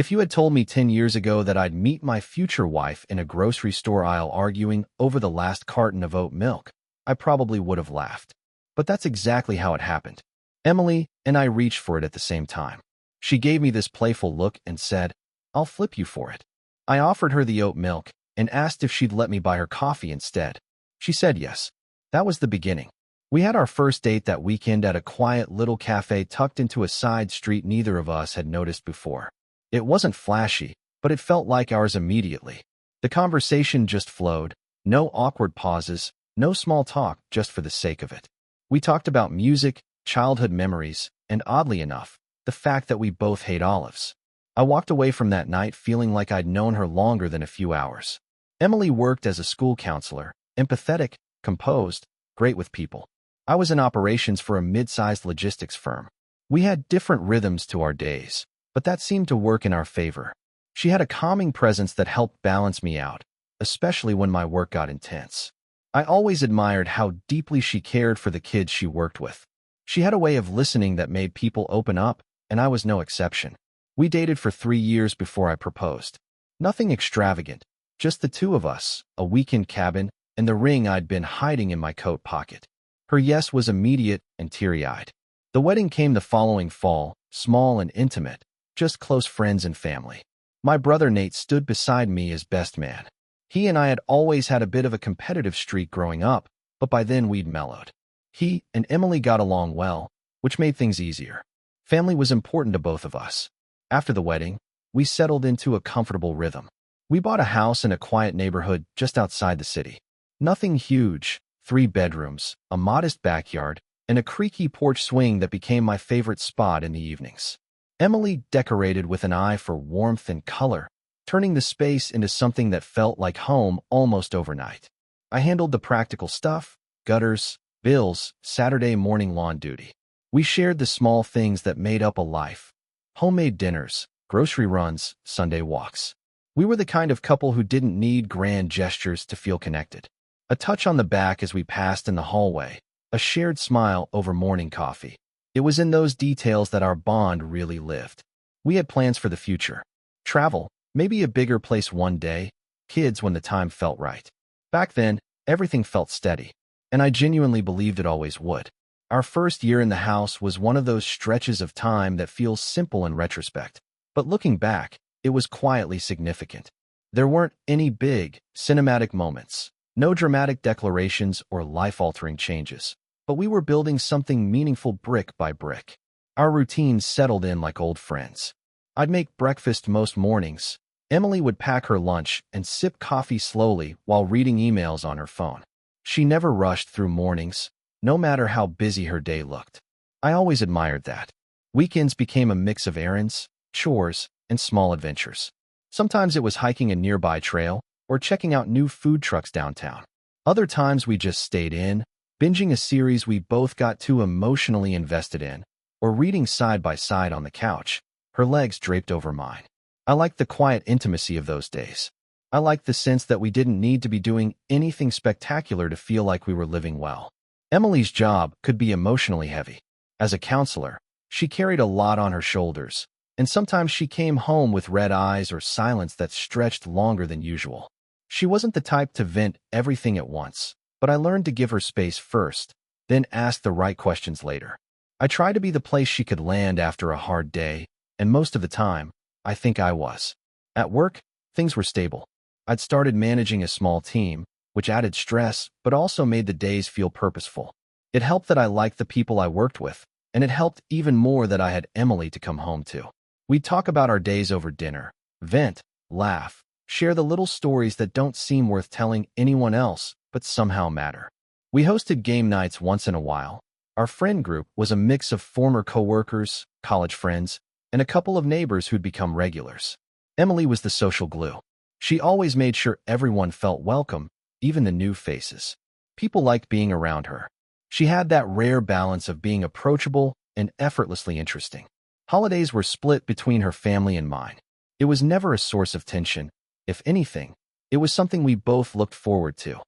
If you had told me 10 years ago that I'd meet my future wife in a grocery store aisle arguing over the last carton of oat milk, I probably would have laughed. But that's exactly how it happened. Emily and I reached for it at the same time. She gave me this playful look and said, "I'll flip you for it." I offered her the oat milk and asked if she'd let me buy her coffee instead. She said yes. That was the beginning. We had our first date that weekend at a quiet little cafe tucked into a side street neither of us had noticed before. It wasn't flashy, but it felt like ours immediately. The conversation just flowed, no awkward pauses, no small talk just for the sake of it. We talked about music, childhood memories, and oddly enough, the fact that we both hate olives. I walked away from that night feeling like I'd known her longer than a few hours. Emily worked as a school counselor, empathetic, composed, great with people. I was in operations for a mid-sized logistics firm. We had different rhythms to our days, but that seemed to work in our favor. She had a calming presence that helped balance me out, especially when my work got intense. I always admired how deeply she cared for the kids she worked with. She had a way of listening that made people open up, and I was no exception. We dated for 3 years before I proposed. Nothing extravagant, just the two of us, a weekend cabin, and the ring I'd been hiding in my coat pocket. Her yes was immediate and teary-eyed. The wedding came the following fall, small and intimate, just close friends and family. My brother Nate stood beside me as best man. He and I had always had a bit of a competitive streak growing up, but by then we'd mellowed. He and Emily got along well, which made things easier. Family was important to both of us. After the wedding, we settled into a comfortable rhythm. We bought a house in a quiet neighborhood just outside the city. Nothing huge, 3 bedrooms, a modest backyard, and a creaky porch swing that became my favorite spot in the evenings. Emily decorated with an eye for warmth and color, turning the space into something that felt like home almost overnight. I handled the practical stuff, gutters, bills, Saturday morning lawn duty. We shared the small things that made up a life. Homemade dinners, grocery runs, Sunday walks. We were the kind of couple who didn't need grand gestures to feel connected. A touch on the back as we passed in the hallway, a shared smile over morning coffee. It was in those details that our bond really lived. We had plans for the future. Travel, maybe a bigger place one day, kids when the time felt right. Back then, everything felt steady, and I genuinely believed it always would. Our first year in the house was one of those stretches of time that feels simple in retrospect, but looking back, it was quietly significant. There weren't any big, cinematic moments, no dramatic declarations or life-altering changes, but we were building something meaningful brick by brick. Our routines settled in like old friends. I'd make breakfast most mornings. Emily would pack her lunch and sip coffee slowly while reading emails on her phone. She never rushed through mornings, no matter how busy her day looked. I always admired that. Weekends became a mix of errands, chores, and small adventures. Sometimes it was hiking a nearby trail or checking out new food trucks downtown. Other times we just stayed in, binging a series we both got too emotionally invested in, or reading side by side on the couch, her legs draped over mine. I liked the quiet intimacy of those days. I liked the sense that we didn't need to be doing anything spectacular to feel like we were living well. Emily's job could be emotionally heavy. As a counselor, she carried a lot on her shoulders, and sometimes she came home with red eyes or silence that stretched longer than usual. She wasn't the type to vent everything at once, but I learned to give her space first, then ask the right questions later. I tried to be the place she could land after a hard day, and most of the time, I think I was. At work, things were stable. I'd started managing a small team, which added stress but also made the days feel purposeful. It helped that I liked the people I worked with, and it helped even more that I had Emily to come home to. We'd talk about our days over dinner, vent, laugh, share the little stories that don't seem worth telling anyone else but somehow matter. We hosted game nights once in a while. Our friend group was a mix of former coworkers, college friends, and a couple of neighbors who'd become regulars. Emily was the social glue. She always made sure everyone felt welcome, even the new faces. People liked being around her. She had that rare balance of being approachable and effortlessly interesting. Holidays were split between her family and mine. It was never a source of tension. If anything, it was something we both looked forward to.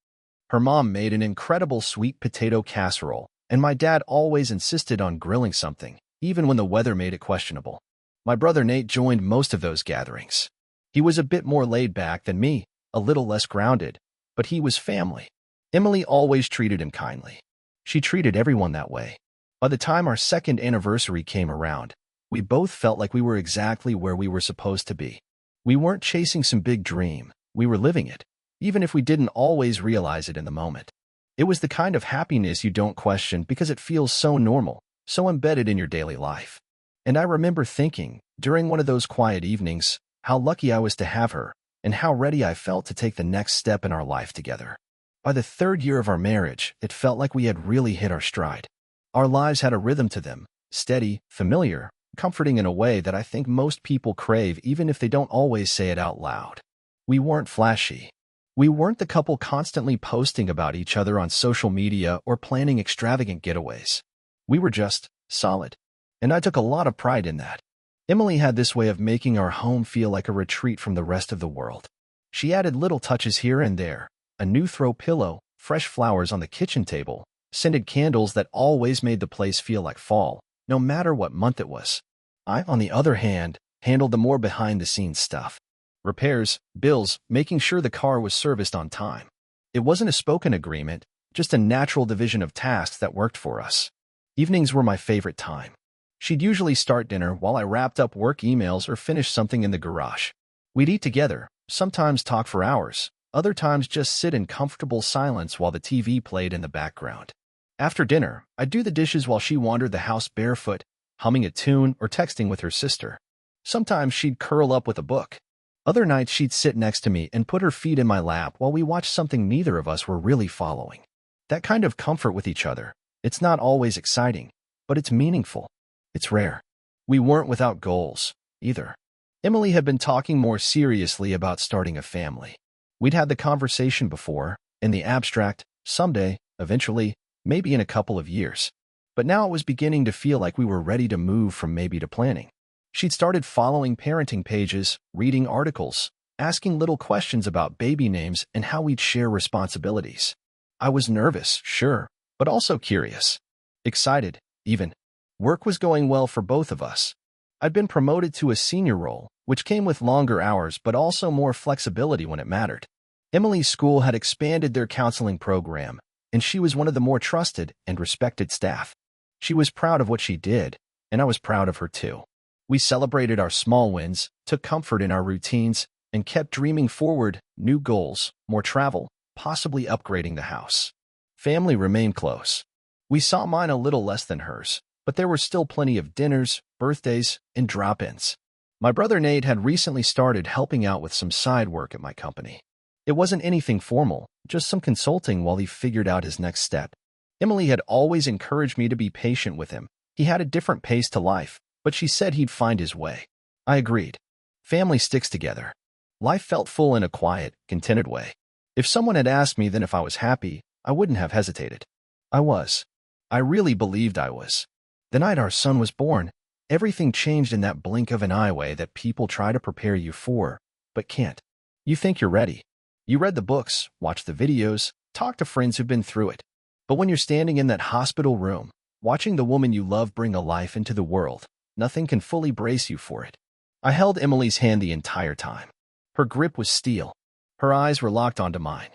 Her mom made an incredible sweet potato casserole, and my dad always insisted on grilling something, even when the weather made it questionable. My brother Nate joined most of those gatherings. He was a bit more laid back than me, a little less grounded, but he was family. Emily always treated him kindly. She treated everyone that way. By the time our second anniversary came around, we both felt like we were exactly where we were supposed to be. We weren't chasing some big dream, we were living it, even if we didn't always realize it in the moment. It was the kind of happiness you don't question because it feels so normal, so embedded in your daily life. And I remember thinking, during one of those quiet evenings, how lucky I was to have her, and how ready I felt to take the next step in our life together. By the third year of our marriage, it felt like we had really hit our stride. Our lives had a rhythm to them, steady, familiar, comforting in a way that I think most people crave even if they don't always say it out loud. We weren't flashy. We weren't the couple constantly posting about each other on social media or planning extravagant getaways. We were just solid. And I took a lot of pride in that. Emily had this way of making our home feel like a retreat from the rest of the world. She added little touches here and there, a new throw pillow, fresh flowers on the kitchen table, scented candles that always made the place feel like fall, no matter what month it was. I, on the other hand, handled the more behind-the-scenes stuff. Repairs, bills, making sure the car was serviced on time. It wasn't a spoken agreement, just a natural division of tasks that worked for us. Evenings were my favorite time. She'd usually start dinner while I wrapped up work emails or finished something in the garage. We'd eat together, sometimes talk for hours, other times just sit in comfortable silence while the TV played in the background. After dinner, I'd do the dishes while she wandered the house barefoot, humming a tune or texting with her sister. Sometimes she'd curl up with a book. Other nights she'd sit next to me and put her feet in my lap while we watched something neither of us were really following. That kind of comfort with each other, it's not always exciting, but it's meaningful. It's rare. We weren't without goals, either. Emily had been talking more seriously about starting a family. We'd had the conversation before, in the abstract, someday, eventually, maybe in a couple of years. But now it was beginning to feel like we were ready to move from maybe to planning. She'd started following parenting pages, reading articles, asking little questions about baby names and how we'd share responsibilities. I was nervous, sure, but also curious. Excited, even. Work was going well for both of us. I'd been promoted to a senior role, which came with longer hours but also more flexibility when it mattered. Emily's school had expanded their counseling program, and she was one of the more trusted and respected staff. She was proud of what she did, and I was proud of her too. We celebrated our small wins, took comfort in our routines, and kept dreaming forward, new goals, more travel, possibly upgrading the house. Family remained close. We saw mine a little less than hers, but there were still plenty of dinners, birthdays, and drop-ins. My brother Nate had recently started helping out with some side work at my company. It wasn't anything formal, just some consulting while he figured out his next step. Emily had always encouraged me to be patient with him. He had a different pace to life, but she said he'd find his way. I agreed. Family sticks together. Life felt full in a quiet, contented way. If someone had asked me then if I was happy, I wouldn't have hesitated. I was. I really believed I was. The night our son was born, everything changed in that blink of an eye way that people try to prepare you for, but can't. You think you're ready. You read the books, watched the videos, talked to friends who've been through it. But when you're standing in that hospital room, watching the woman you love bring a life into the world, nothing can fully brace you for it. I held Emily's hand the entire time. Her grip was steel. Her eyes were locked onto mine.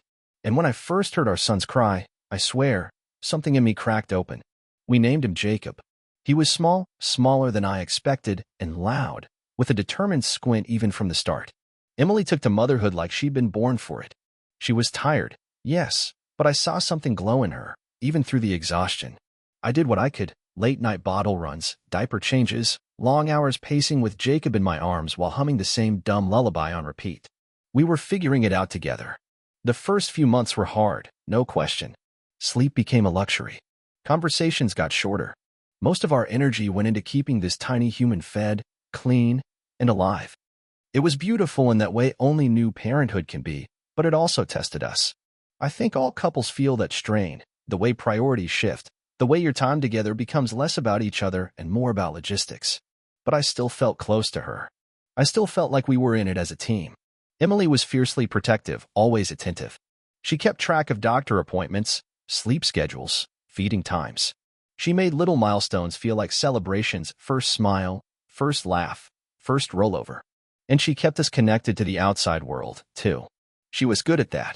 And when I first heard our son's cry, I swear, something in me cracked open. We named him Jacob. He was small, smaller than I expected, and loud, with a determined squint even from the start. Emily took to motherhood like she'd been born for it. She was tired, yes, but I saw something glow in her, even through the exhaustion. I did what I could, late-night bottle runs, diaper changes, long hours pacing with Jacob in my arms while humming the same dumb lullaby on repeat. We were figuring it out together. The first few months were hard, no question. Sleep became a luxury. Conversations got shorter. Most of our energy went into keeping this tiny human fed, clean, and alive. It was beautiful in that way only new parenthood can be, but it also tested us. I think all couples feel that strain, the way priorities shift, the way your time together becomes less about each other and more about logistics. But I still felt close to her. I still felt like we were in it as a team. Emily was fiercely protective, always attentive. She kept track of doctor appointments, sleep schedules, feeding times. She made little milestones feel like celebrations: first smile, first laugh, first rollover. And she kept us connected to the outside world, too. She was good at that.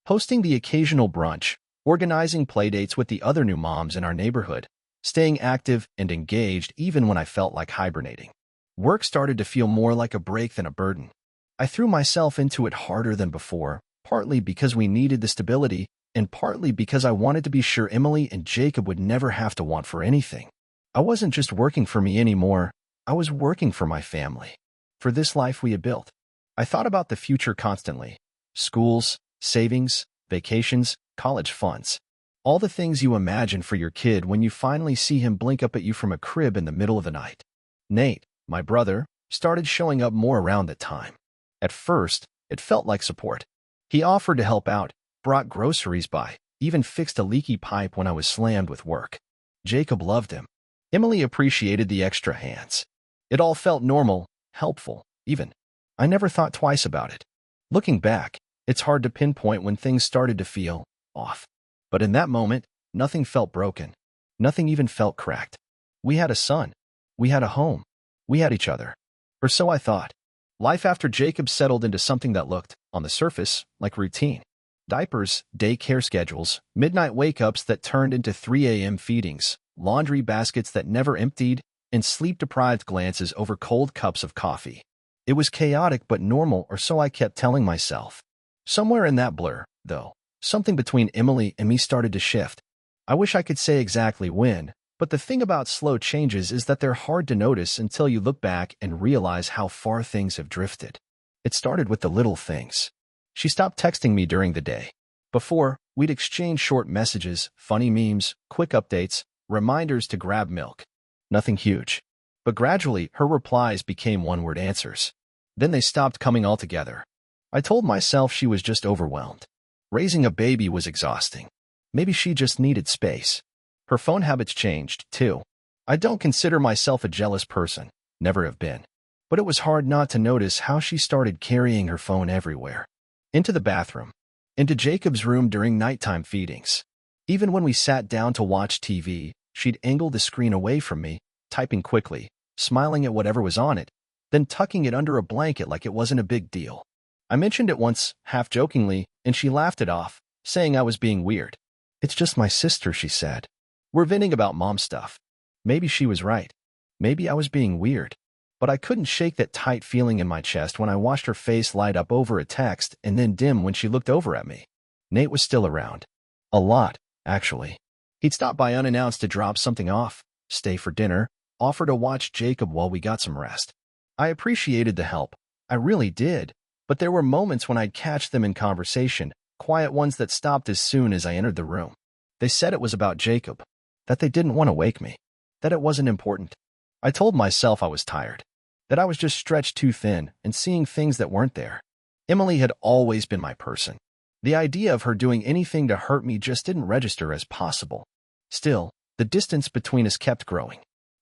Hosting the occasional brunch, organizing playdates with the other new moms in our neighborhood, staying active and engaged even when I felt like hibernating. Work started to feel more like a break than a burden. I threw myself into it harder than before, partly because we needed the stability, and partly because I wanted to be sure Emily and Jacob would never have to want for anything. I wasn't just working for me anymore, I was working for my family. For this life we had built. I thought about the future constantly. Schools, savings, vacations, college funds. All the things you imagine for your kid when you finally see him blink up at you from a crib in the middle of the night. Nate, my brother, started showing up more around that time. At first, it felt like support. He offered to help out, brought groceries by, even fixed a leaky pipe when I was slammed with work. Jacob loved him. Emily appreciated the extra hands. It all felt normal, helpful, even. I never thought twice about it. Looking back, it's hard to pinpoint when things started to feel off. But in that moment, nothing felt broken. Nothing even felt cracked. We had a son. We had a home. We had each other. Or so I thought. Life after Jacob settled into something that looked, on the surface, like routine. Diapers, daycare schedules, midnight wake-ups that turned into 3 a.m. feedings, laundry baskets that never emptied, and sleep-deprived glances over cold cups of coffee. It was chaotic but normal, or so I kept telling myself. Somewhere in that blur, though, something between Emily and me started to shift. I wish I could say exactly when, but the thing about slow changes is that they're hard to notice until you look back and realize how far things have drifted. It started with the little things. She stopped texting me during the day. Before, we'd exchange short messages, funny memes, quick updates, reminders to grab milk. Nothing huge. But gradually, her replies became one-word answers. Then they stopped coming altogether. I told myself she was just overwhelmed. Raising a baby was exhausting. Maybe she just needed space. Her phone habits changed, too. I don't consider myself a jealous person, never have been. But it was hard not to notice how she started carrying her phone everywhere. Into the bathroom. Into Jacob's room during nighttime feedings. Even when we sat down to watch TV, she'd angle the screen away from me, typing quickly, smiling at whatever was on it, then tucking it under a blanket like it wasn't a big deal. I mentioned it once, half-jokingly, and she laughed it off, saying I was being weird. "It's just my sister," she said. "We're venting about mom stuff." Maybe she was right. Maybe I was being weird. But I couldn't shake that tight feeling in my chest when I watched her face light up over a text and then dim when she looked over at me. Nate was still around. A lot, actually. He'd stop by unannounced to drop something off, stay for dinner, offer to watch Jacob while we got some rest. I appreciated the help. I really did. But there were moments when I'd catch them in conversation, quiet ones that stopped as soon as I entered the room. They said it was about Jacob, that they didn't want to wake me, that it wasn't important. I told myself I was tired, that I was just stretched too thin and seeing things that weren't there. Emily had always been my person. The idea of her doing anything to hurt me just didn't register as possible. Still, the distance between us kept growing.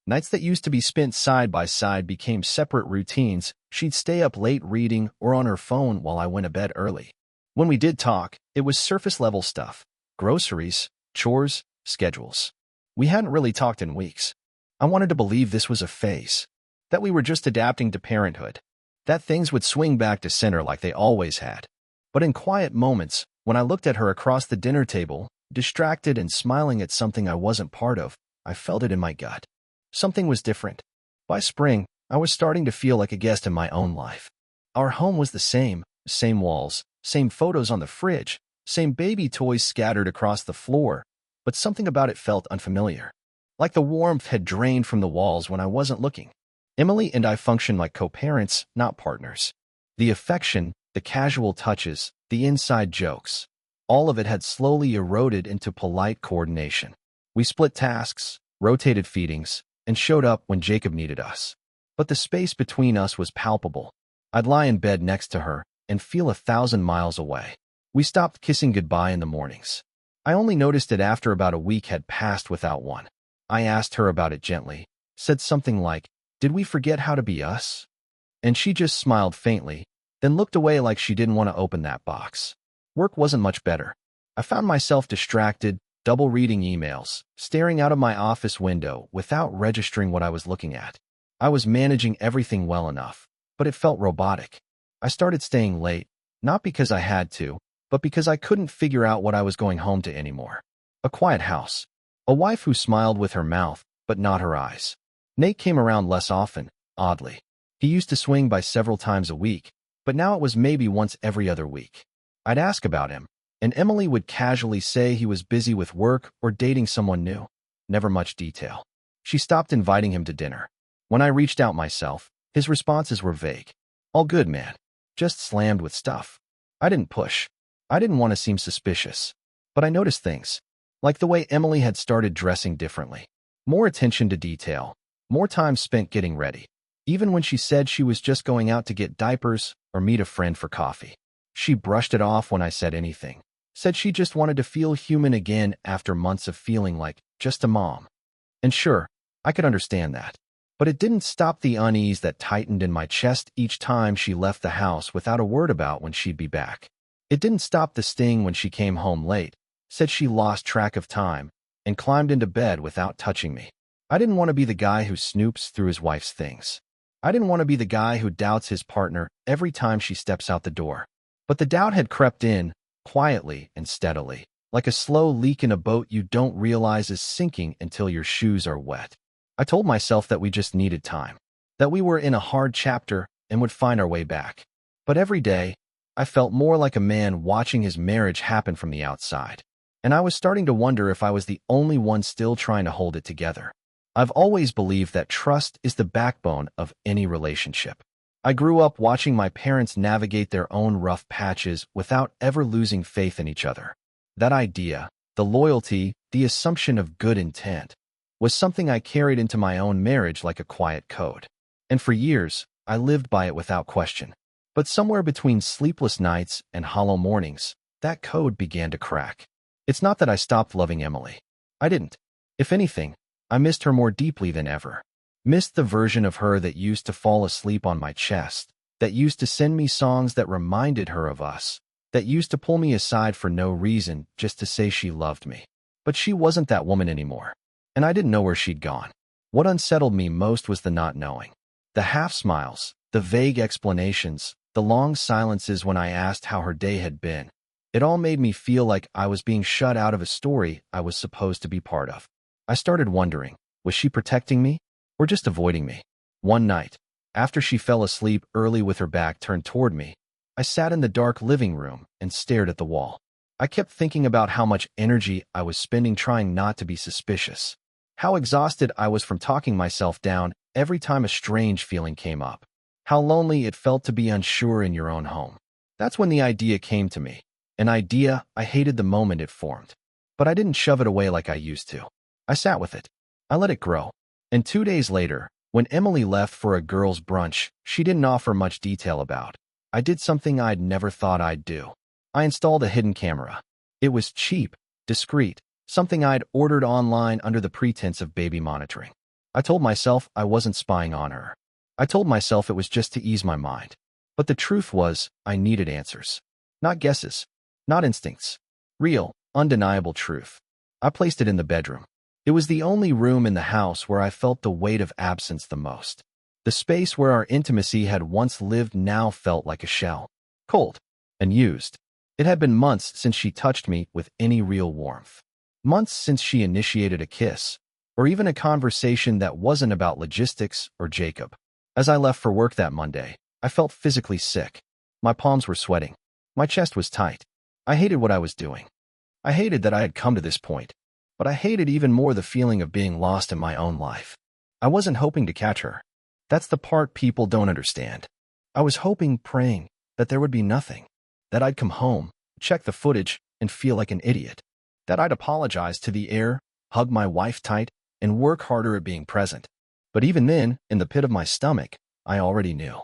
Nights that used to be spent side by side became separate routines. She'd stay up late reading or on her phone while I went to bed early. When we did talk, it was surface-level stuff. Groceries, chores, schedules. We hadn't really talked in weeks. I wanted to believe this was a phase. That we were just adapting to parenthood. That things would swing back to center like they always had. But in quiet moments, when I looked at her across the dinner table, distracted and smiling at something I wasn't part of, I felt it in my gut. Something was different. By spring, I was starting to feel like a guest in my own life. Our home was the same walls, same photos on the fridge, same baby toys scattered across the floor, but something about it felt unfamiliar. Like the warmth had drained from the walls when I wasn't looking. Emily and I functioned like co-parents, not partners. The affection, the casual touches, the inside jokes, all of it had slowly eroded into polite coordination. We split tasks, rotated feedings, and showed up when Jacob needed us. But the space between us was palpable. I'd lie in bed next to her and feel 1,000 miles away. We stopped kissing goodbye in the mornings. I only noticed it after about a week had passed without one. I asked her about it gently, said something like, "Did we forget how to be us?" And she just smiled faintly, then looked away like she didn't want to open that box. Work wasn't much better. I found myself distracted, double reading emails, staring out of my office window without registering what I was looking at. I was managing everything well enough, but it felt robotic. I started staying late, not because I had to, but because I couldn't figure out what I was going home to anymore. A quiet house. A wife who smiled with her mouth, but not her eyes. Nate came around less often, oddly. He used to swing by several times a week, but now it was maybe once every other week. I'd ask about him, and Emily would casually say he was busy with work or dating someone new. Never much detail. She stopped inviting him to dinner. When I reached out myself, his responses were vague. All good, man. Just slammed with stuff. I didn't push. I didn't want to seem suspicious. But I noticed things. Like the way Emily had started dressing differently. More attention to detail. More time spent getting ready. Even when she said she was just going out to get diapers or meet a friend for coffee. She brushed it off when I said anything. Said she just wanted to feel human again after months of feeling like just a mom. And sure, I could understand that. But it didn't stop the unease that tightened in my chest each time she left the house without a word about when she'd be back. It didn't stop the sting when she came home late, said she lost track of time, and climbed into bed without touching me. I didn't want to be the guy who snoops through his wife's things. I didn't want to be the guy who doubts his partner every time she steps out the door. But the doubt had crept in, quietly and steadily, like a slow leak in a boat you don't realize is sinking until your shoes are wet. I told myself that we just needed time, that we were in a hard chapter and would find our way back. But every day, I felt more like a man watching his marriage happen from the outside. And I was starting to wonder if I was the only one still trying to hold it together. I've always believed that trust is the backbone of any relationship. I grew up watching my parents navigate their own rough patches without ever losing faith in each other. That idea, the loyalty, the assumption of good intent, was something I carried into my own marriage like a quiet code. And for years, I lived by it without question. But somewhere between sleepless nights and hollow mornings, that code began to crack. It's not that I stopped loving Emily. I didn't. If anything, I missed her more deeply than ever. Missed the version of her that used to fall asleep on my chest, that used to send me songs that reminded her of us, that used to pull me aside for no reason just to say she loved me. But she wasn't that woman anymore. And I didn't know where she'd gone. What unsettled me most was the not knowing. The half smiles, the vague explanations, the long silences when I asked how her day had been. It all made me feel like I was being shut out of a story I was supposed to be part of. I started wondering, was she protecting me or just avoiding me? One night, after she fell asleep early with her back turned toward me, I sat in the dark living room and stared at the wall. I kept thinking about how much energy I was spending trying not to be suspicious. How exhausted I was from talking myself down every time a strange feeling came up. How lonely it felt to be unsure in your own home. That's when the idea came to me. An idea I hated the moment it formed. But I didn't shove it away like I used to. I sat with it. I let it grow. And 2 days later, when Emily left for a girls' brunch she didn't offer much detail about, I did something I'd never thought I'd do. I installed a hidden camera. It was cheap, discreet, something I'd ordered online under the pretense of baby monitoring. I told myself I wasn't spying on her. I told myself it was just to ease my mind. But the truth was, I needed answers. Not guesses. Not instincts. Real, undeniable truth. I placed it in the bedroom. It was the only room in the house where I felt the weight of absence the most. The space where our intimacy had once lived now felt like a shell. Cold. And used. It had been months since she touched me with any real warmth. Months since she initiated a kiss, or even a conversation that wasn't about logistics or Jacob. As I left for work that Monday, I felt physically sick. My palms were sweating. My chest was tight. I hated what I was doing. I hated that I had come to this point. But I hated even more the feeling of being lost in my own life. I wasn't hoping to catch her. That's the part people don't understand. I was hoping, praying, that there would be nothing. That I'd come home, check the footage, and feel like an idiot. That I'd apologize to the air, hug my wife tight, and work harder at being present. But even then, in the pit of my stomach, I already knew.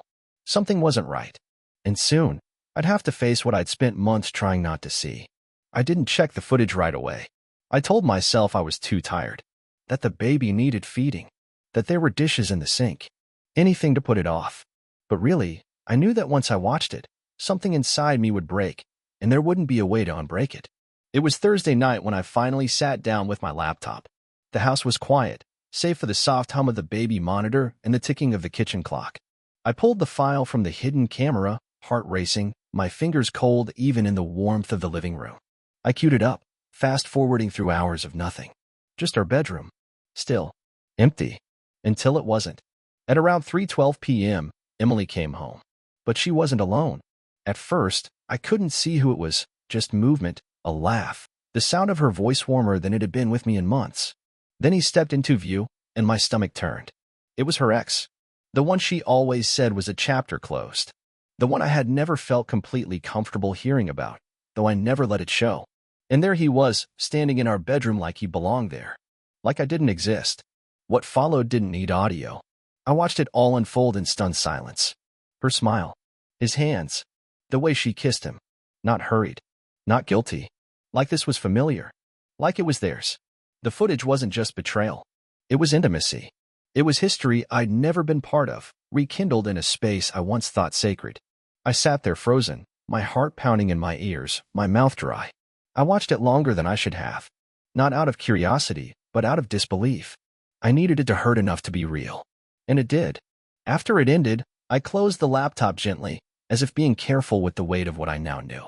Something wasn't right. And soon, I'd have to face what I'd spent months trying not to see. I didn't check the footage right away. I told myself I was too tired. That the baby needed feeding. That there were dishes in the sink. Anything to put it off. But really, I knew that once I watched it, something inside me would break, and there wouldn't be a way to unbreak it. It was Thursday night when I finally sat down with my laptop. The house was quiet, save for the soft hum of the baby monitor and the ticking of the kitchen clock. I pulled the file from the hidden camera, heart racing, my fingers cold even in the warmth of the living room. I queued it up, fast-forwarding through hours of nothing. Just our bedroom. Still. Empty. Until it wasn't. At around 3:12 p.m., Emily came home. But she wasn't alone. At first, I couldn't see who it was, just movement, a laugh, the sound of her voice warmer than it had been with me in months. Then he stepped into view, and my stomach turned. It was her ex. The one she always said was a chapter closed. The one I had never felt completely comfortable hearing about, though I never let it show. And there he was, standing in our bedroom like he belonged there. Like I didn't exist. What followed didn't need audio. I watched it all unfold in stunned silence. Her smile. His hands. The way she kissed him. Not hurried. Not guilty. Like this was familiar. Like it was theirs. The footage wasn't just betrayal. It was intimacy. It was history I'd never been part of, rekindled in a space I once thought sacred. I sat there frozen, my heart pounding in my ears, my mouth dry. I watched it longer than I should have. Not out of curiosity, but out of disbelief. I needed it to hurt enough to be real. And it did. After it ended, I closed the laptop gently, as if being careful with the weight of what I now knew.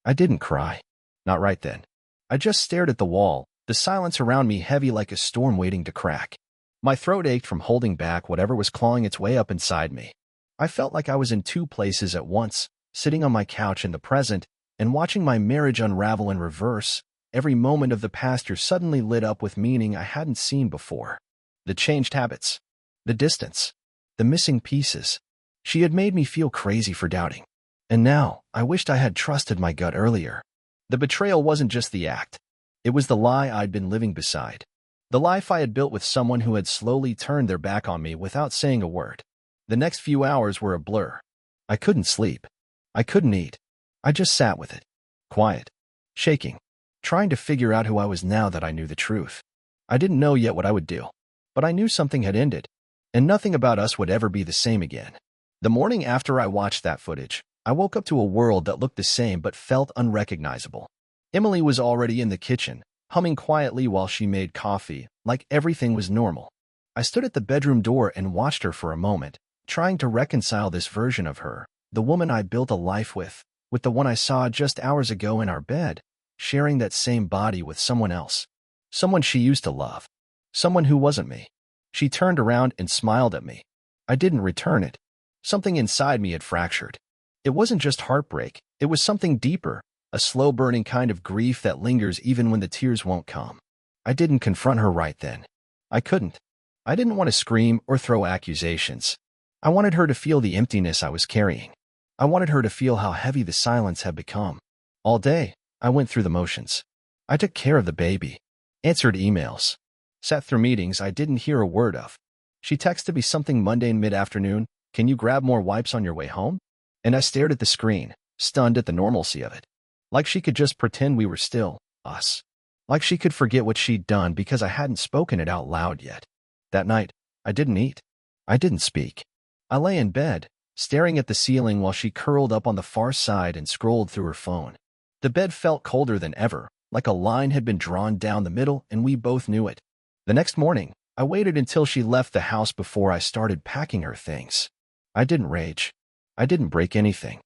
I didn't cry. Not right then. I just stared at the wall, the silence around me heavy like a storm waiting to crack. My throat ached from holding back whatever was clawing its way up inside me. I felt like I was in two places at once, sitting on my couch in the present and watching my marriage unravel in reverse. Every moment of the past year suddenly lit up with meaning I hadn't seen before. The changed habits. The distance. The missing pieces. She had made me feel crazy for doubting. And now, I wished I had trusted my gut earlier. The betrayal wasn't just the act. It was the lie I'd been living beside. The life I had built with someone who had slowly turned their back on me without saying a word. The next few hours were a blur. I couldn't sleep. I couldn't eat. I just sat with it. Quiet. Shaking. Trying to figure out who I was now that I knew the truth. I didn't know yet what I would do. But I knew something had ended. And nothing about us would ever be the same again. The morning after I watched that footage, I woke up to a world that looked the same but felt unrecognizable. Emily was already in the kitchen, humming quietly while she made coffee, like everything was normal. I stood at the bedroom door and watched her for a moment, trying to reconcile this version of her, the woman I built a life with the one I saw just hours ago in our bed, sharing that same body with someone else. Someone she used to love. Someone who wasn't me. She turned around and smiled at me. I didn't return it. Something inside me had fractured. It wasn't just heartbreak, it was something deeper, a slow-burning kind of grief that lingers even when the tears won't come. I didn't confront her right then. I couldn't. I didn't want to scream or throw accusations. I wanted her to feel the emptiness I was carrying. I wanted her to feel how heavy the silence had become. All day, I went through the motions. I took care of the baby, answered emails, sat through meetings I didn't hear a word of. She texted me something mundane mid-afternoon, "Can you grab more wipes on your way home?" And I stared at the screen, stunned at the normalcy of it. Like she could just pretend we were still us. Like she could forget what she'd done because I hadn't spoken it out loud yet. That night, I didn't eat. I didn't speak. I lay in bed, staring at the ceiling while she curled up on the far side and scrolled through her phone. The bed felt colder than ever, like a line had been drawn down the middle and we both knew it. The next morning, I waited until she left the house before I started packing her things. I didn't rage. I didn't break anything.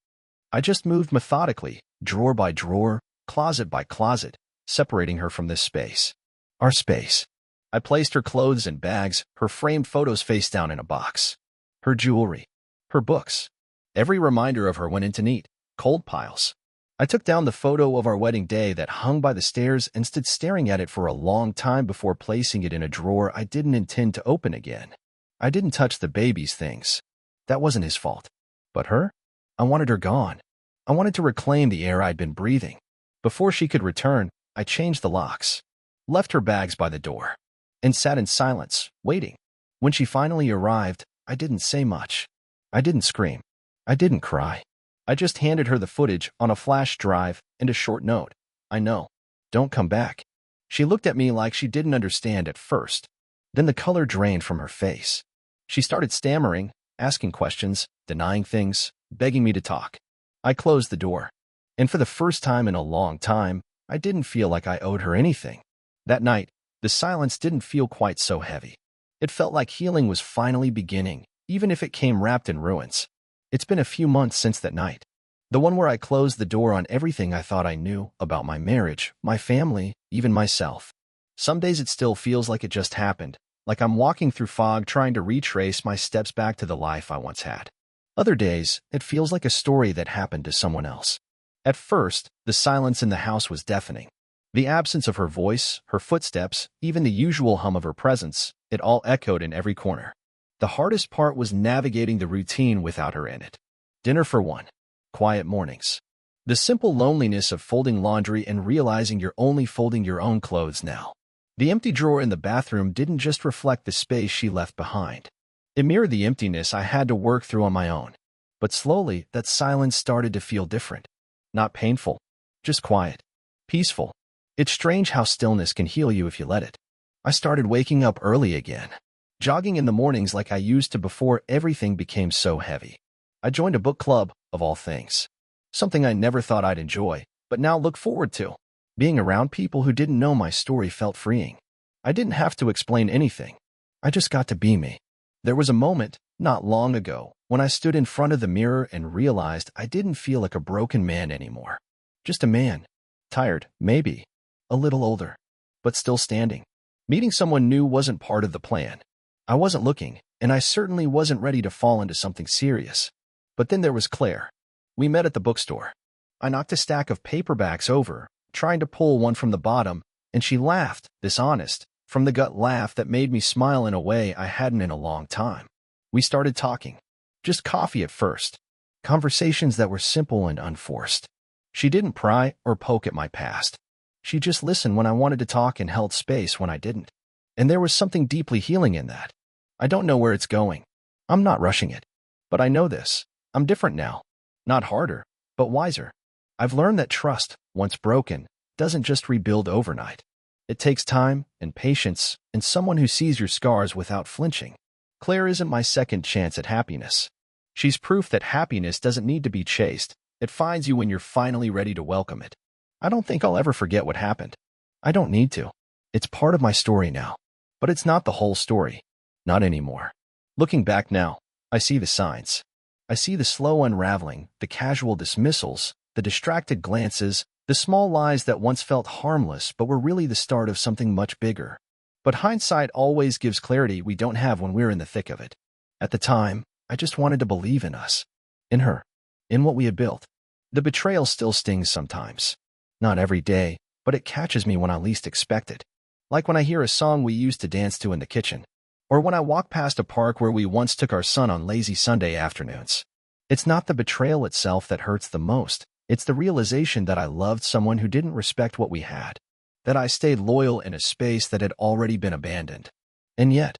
I just moved methodically, drawer by drawer, closet by closet, separating her from this space. Our space. I placed her clothes in bags, her framed photos face down in a box. Her jewelry. Her books. Every reminder of her went into neat, cold piles. I took down the photo of our wedding day that hung by the stairs and stood staring at it for a long time before placing it in a drawer I didn't intend to open again. I didn't touch the baby's things. That wasn't his fault. But her? I wanted her gone. I wanted to reclaim the air I'd been breathing. Before she could return, I changed the locks, left her bags by the door, and sat in silence, waiting. When she finally arrived, I didn't say much. I didn't scream. I didn't cry. I just handed her the footage on a flash drive and a short note. "I know. Don't come back." She looked at me like she didn't understand at first. Then the color drained from her face. She started stammering, asking questions, denying things, begging me to talk. I closed the door. And for the first time in a long time, I didn't feel like I owed her anything. That night, the silence didn't feel quite so heavy. It felt like healing was finally beginning, even if it came wrapped in ruins. It's been a few months since that night. The one where I closed the door on everything I thought I knew about my marriage, my family, even myself. Some days it still feels like it just happened, like I'm walking through fog trying to retrace my steps back to the life I once had. Other days, it feels like a story that happened to someone else. At first, the silence in the house was deafening. The absence of her voice, her footsteps, even the usual hum of her presence, it all echoed in every corner. The hardest part was navigating the routine without her in it. Dinner for one. Quiet mornings. The simple loneliness of folding laundry and realizing you're only folding your own clothes now. The empty drawer in the bathroom didn't just reflect the space she left behind. It mirrored the emptiness I had to work through on my own. But slowly, that silence started to feel different. Not painful, just quiet, peaceful. It's strange how stillness can heal you if you let it. I started waking up early again, jogging in the mornings like I used to before everything became so heavy. I joined a book club, of all things. Something I never thought I'd enjoy, but now look forward to. Being around people who didn't know my story felt freeing. I didn't have to explain anything. I just got to be me. There was a moment, not long ago, when I stood in front of the mirror and realized I didn't feel like a broken man anymore. Just a man. Tired, maybe. A little older. But still standing. Meeting someone new wasn't part of the plan. I wasn't looking, and I certainly wasn't ready to fall into something serious. But then there was Claire. We met at the bookstore. I knocked a stack of paperbacks over, trying to pull one from the bottom, and she laughed, this honest, from-the-gut laugh that made me smile in a way I hadn't in a long time. We started talking. Just coffee at first. Conversations that were simple and unforced. She didn't pry or poke at my past. She just listened when I wanted to talk and held space when I didn't. And there was something deeply healing in that. I don't know where it's going. I'm not rushing it. But I know this. I'm different now. Not harder, but wiser. I've learned that trust, once broken, doesn't just rebuild overnight. It takes time and patience and someone who sees your scars without flinching. Claire isn't my second chance at happiness. She's proof that happiness doesn't need to be chased. It finds you when you're finally ready to welcome it. I don't think I'll ever forget what happened. I don't need to. It's part of my story now. But it's not the whole story. Not anymore. Looking back now, I see the signs. I see the slow unraveling, the casual dismissals, the distracted glances, the small lies that once felt harmless but were really the start of something much bigger. But hindsight always gives clarity we don't have when we're in the thick of it. At the time, I just wanted to believe in us. In her. In what we had built. The betrayal still stings sometimes. Not every day, but it catches me when I least expect it. Like when I hear a song we used to dance to in the kitchen. Or when I walk past a park where we once took our son on lazy Sunday afternoons. It's not the betrayal itself that hurts the most. It's the realization that I loved someone who didn't respect what we had. That I stayed loyal in a space that had already been abandoned. And yet,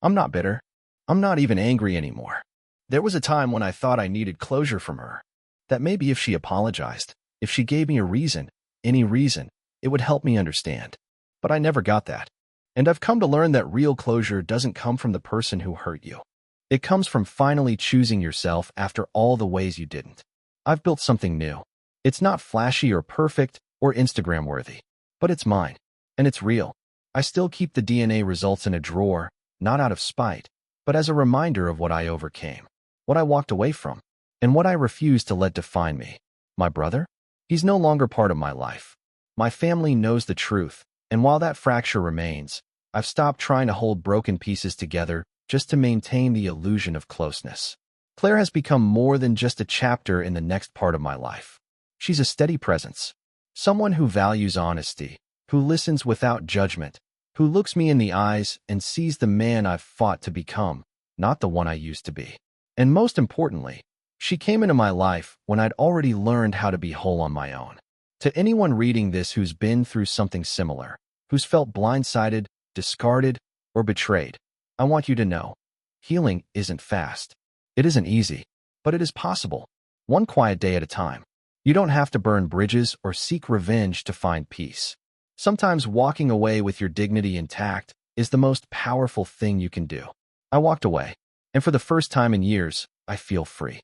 I'm not bitter. I'm not even angry anymore. There was a time when I thought I needed closure from her. That maybe if she apologized, if she gave me a reason, any reason, it would help me understand. But I never got that. And I've come to learn that real closure doesn't come from the person who hurt you. It comes from finally choosing yourself after all the ways you didn't. I've built something new. It's not flashy or perfect or Instagram-worthy, but it's mine, and it's real. I still keep the DNA results in a drawer, not out of spite, but as a reminder of what I overcame, what I walked away from, and what I refused to let define me. My brother? He's no longer part of my life. My family knows the truth, and while that fracture remains, I've stopped trying to hold broken pieces together just to maintain the illusion of closeness. Claire has become more than just a chapter in the next part of my life. She's a steady presence, someone who values honesty, who listens without judgment, who looks me in the eyes and sees the man I've fought to become, not the one I used to be. And most importantly, she came into my life when I'd already learned how to be whole on my own. To anyone reading this who's been through something similar, who's felt blindsided, discarded, or betrayed, I want you to know, healing isn't fast. It isn't easy, but it is possible. One quiet day at a time. You don't have to burn bridges or seek revenge to find peace. Sometimes walking away with your dignity intact is the most powerful thing you can do. I walked away, and for the first time in years, I feel free.